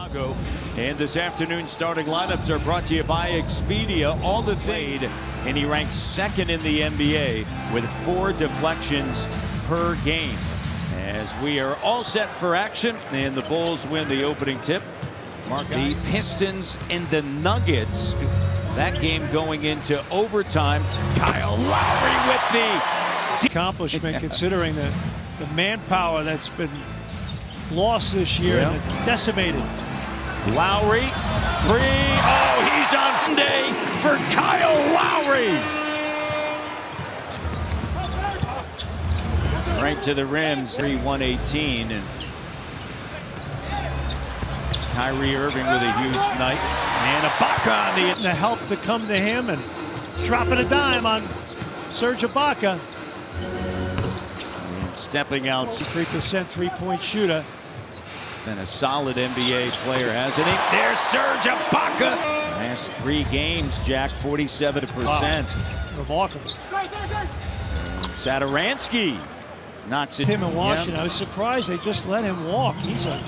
Chicago. And this afternoon's starting lineups are brought to you by Expedia. All the things, and he ranks second in the NBA with 4 deflections per game. As we are all set for action, and the Bulls win the opening tip. The Pistons and the Nuggets. That game going into overtime. Kyle Lowry with the accomplishment, considering the manpower that's been lost this year and decimated. Lowry, 3. Oh, he's on day for Kyle Lowry. Right to the rims, 3-118, and Kyrie Irving with a huge night. And Ibaka on the help to come to him and dropping a dime on Serge Ibaka. And stepping out. 3% three-point shooter. And a solid NBA player, hasn't he? There's Serge Ibaka. Last 3 games, Jack, 47%. Remarkable. Satoransky knocks it. Him in Washington. I was surprised they just let him walk. He's a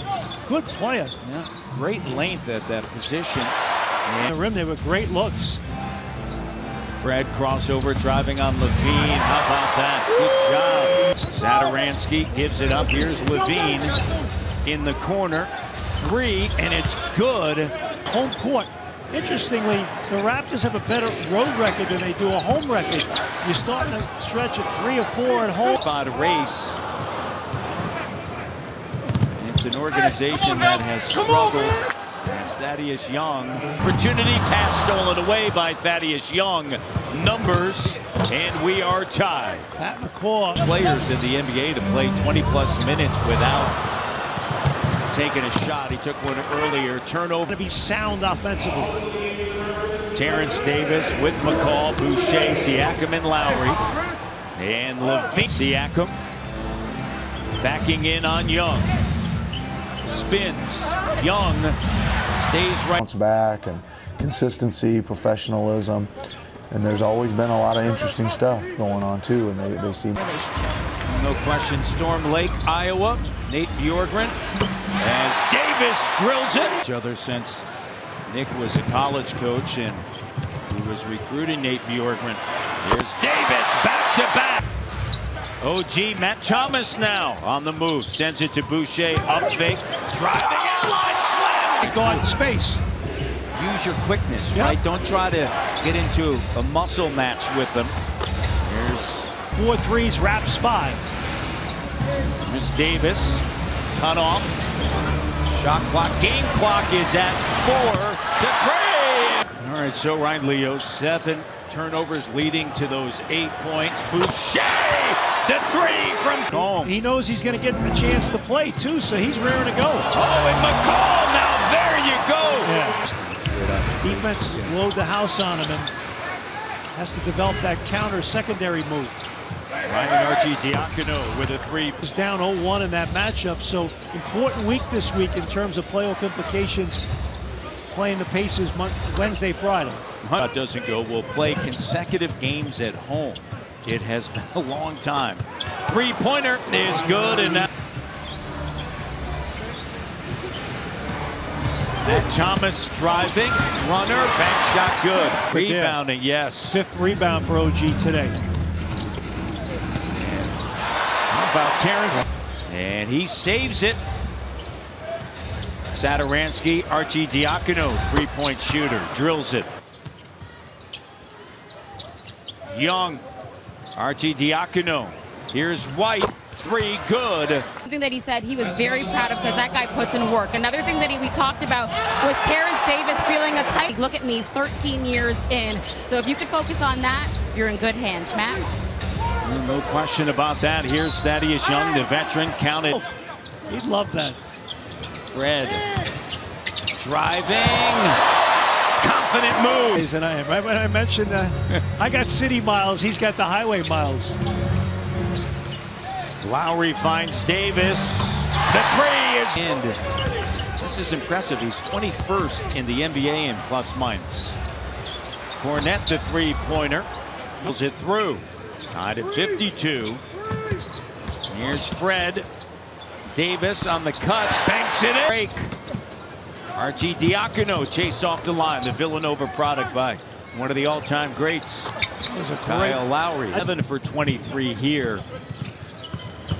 good player. Yeah, great length at that position. And the rim, they were great looks. Fred crossover driving on Levine. How about that? Good job. Satoransky gives it up. Here's Levine in the corner. 3, and it's good. Home court. Interestingly, the Raptors have a better road record than they do a home record. You're starting to stretch at 3 or 4 at home. About a race. It's an organization that has struggled. Thaddeus Young. Opportunity pass stolen away by Thaddeus Young. Numbers, and we are tied. Pat McCaw. Players in the NBA to play 20-plus minutes without taking a shot. He took one earlier. Turnover. To be sound offensively. Terrence Davis with McCall, Boucher, Siakam, and Lowry. And Levine. Siakam backing in on Young. Spins. Young stays right. Bounce back and consistency, professionalism, and there's always been a lot of interesting stuff going on too, and they seem. No question, Storm Lake, Iowa. Nate Bjorkgren as Davis drills it. Each other since Nick was a college coach and he was recruiting Nate Bjorkgren. Here's Davis back to back. OG Matt Thomas now on the move. Sends it to Boucher. Up fake. Driving in line slam. Guard space. Use your quickness, right? Don't try to get into a muscle match with them. Here's 4 threes, Raps 5. Here's Davis. Cut off. Shot clock. Game clock is at 4 to 3. All right, so right, Leo. 7 turnovers leading to those 8 points. Boucher. The 3 from home. He knows he's going to get a chance to play, too, so he's raring to go. Oh, and McCall, now there you go. Yeah. Defense has load the house on him and has to develop that counter secondary move. Ryan Arcidiacono with a 3. He's down 0-1 in that matchup, so important week this week in terms of playoff implications, playing the Pacers Wednesday, Friday. That doesn't go. We'll play consecutive games at home. It has been a long time. 3-pointer is good, and now Thomas driving, runner, bank shot good. Rebounding, yes. 5th rebound for OG today. How about Terrence? And he saves it. Satoransky, Arcidiacono, 3-point shooter, drills it. Young. Arcidiacono. Here's White. 3, good. Something that he said he was very proud of because that guy puts in work. Another thing that we talked about was Terrence Davis feeling a tight. Look at me, 13 years in. So if you could focus on that, you're in good hands, Matt. No question about that. Here's Thaddeus Young, the veteran, counted. He'd love that. Fred driving. Confident move. And right when I mentioned I got city miles, he's got the highway miles. Lowry finds Davis. The 3 is in. This is impressive. He's 21st in the NBA in plus minus. Cornette, the 3-pointer, pulls it through. Tied at 52. Here's Fred. Davis on the cut, banks it in. Break. Archie Diacono chased off the line. The Villanova product by one of the all-time greats, Kyle Lowry. 7 for 23 here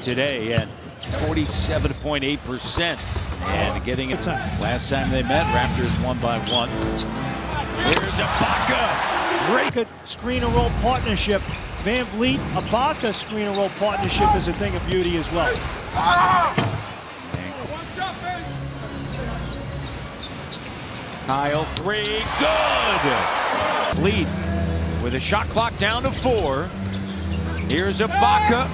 today at 47.8%. And getting it last time they met, Raptors won by 1. Here's Ibaka. Great good screen and roll partnership. Van Vliet, Ibaka screen and roll partnership is a thing of beauty as well. Kyle, 3, good. Vliet with a shot clock down to 4. Here's Ibaka,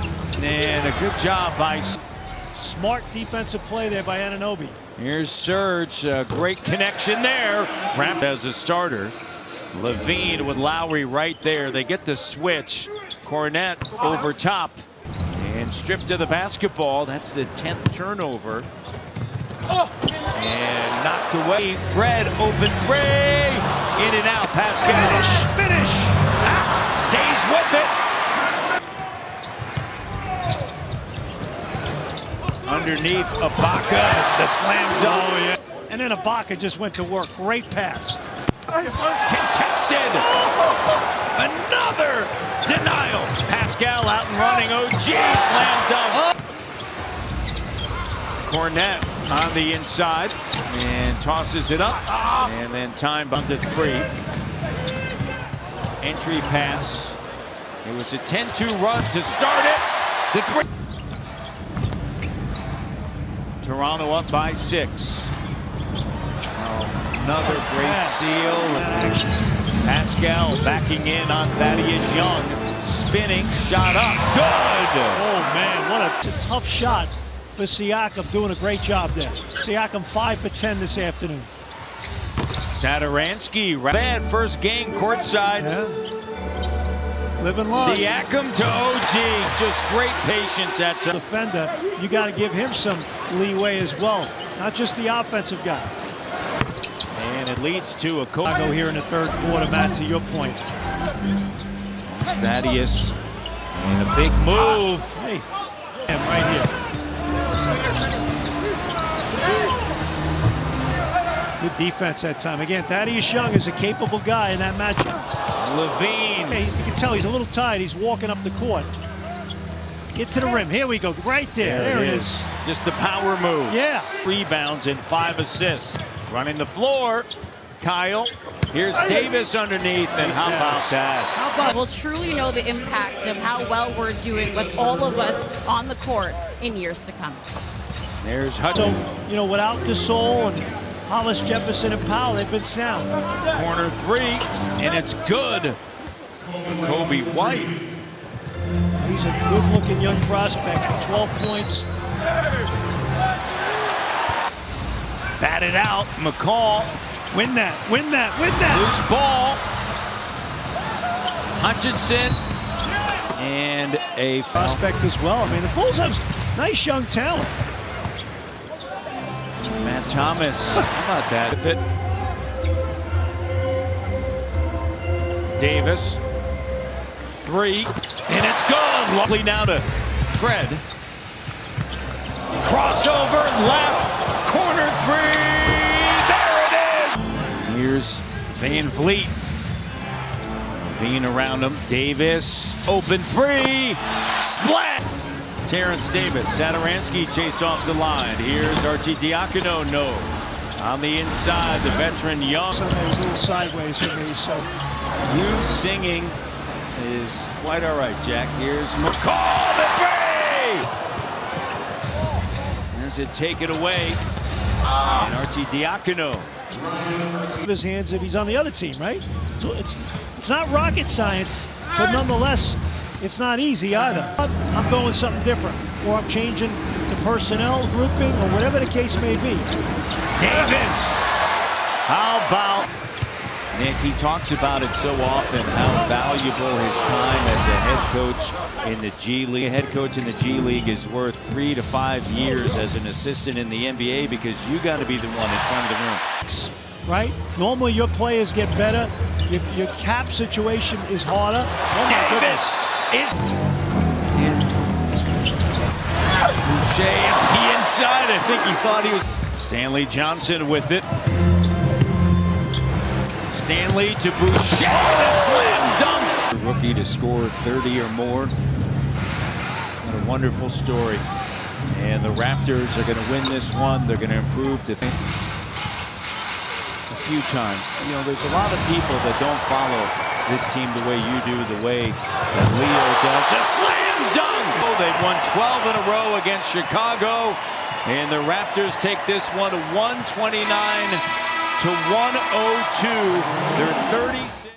and a good job by. Smart defensive play there by Anunoby. Here's Serge, great connection there. Ramp as a starter. Levine with Lowry right there. They get the switch. Cornette over top and stripped to the basketball. That's the 10th turnover. And knocked away. Fred open 3. In and out. Pascal. Finish. Stays with it. Underneath Ibaka, the slam dunk. Oh, yeah. And then Ibaka just went to work. Great pass. Contested. Another denial. Pascal out and running. OG slam dunk. Cornette on the inside and tosses it up. And then time bomb to 3. Entry pass. It was a 10-2 run to start it. The 3. Toronto up by 6. Another great seal. Pascal backing in on Thaddeus Young. Spinning, shot up, good! Oh man, what a tough shot for Siakam, doing a great job there. Siakam 5 for 10 this afternoon. Satoransky, bad first game courtside. Yeah. Living large. Siakam to OG, just great patience at time. Defender, you got to give him some leeway as well, not just the offensive guy. And it leads to a Go here in the third quarter, Matt, to your point. Thaddeus, and a big move. Hey, right here. Good defense that time. Again, Thaddeus Young is a capable guy in that matchup. Levine. Hey, you can tell he's a little tired. He's walking up the court. Get to the rim. Here we go. Right there. There it is. Just a power move. Yeah. Rebounds and 5 assists. Running the floor. Kyle. Here's Davis underneath. And how about that? We'll truly know the impact of how well we're doing with all of us on the court in years to come. There's So, Hudson. you know, without Gasol and Hollis, Jefferson, and Powell, they've been sound. Corner 3. And it's good for Kobe White. He's a good-looking young prospect. 12 points. Batted out. McCall. Win that. Win that. Win that. Loose ball. Hutchinson. And a Prospect as well. I mean, the Bulls have nice young talent. Matt Thomas. How about that? If it. Davis. 3. And it's good. Lovely now to Fred. Crossover left. Corner 3. There it is. Here's Van Vliet. Veen around him. Davis. Open 3. Splat. Terrence Davis. Satoransky chased off the line. Here's Archie Diacono. No. On the inside, the veteran Young. So there's a little sideways for me. So You singing is quite all right, Jack. Here's McCall, the 3! As it take it away. And Archie Diacono. his hands if he's on the other team, right? So it's not rocket science, but nonetheless, it's not easy either. I'm going something different, or I'm changing to personnel grouping, or whatever the case may be. Davis! How about Nick? He talks about it so often, how valuable his time as a head coach in the G League. A head coach in the G League is worth 3 to 5 years as an assistant in the NBA because you got to be the one in front of the room. Right? Normally your players get better. Your cap situation is harder. Oh Davis is... Boucher empty inside. I think he thought he was... Stanley Johnson with it. Stanley to Boucher, a slam dunk. The rookie to score 30 or more. What a wonderful story. And the Raptors are going to win this one. They're going to improve to think a few times. You know, there's a lot of people that don't follow this team the way you do, the way that Leo does. A slam dunk! Oh, they've won 12 in a row against Chicago. And the Raptors take this one 129 to 102. They're 36.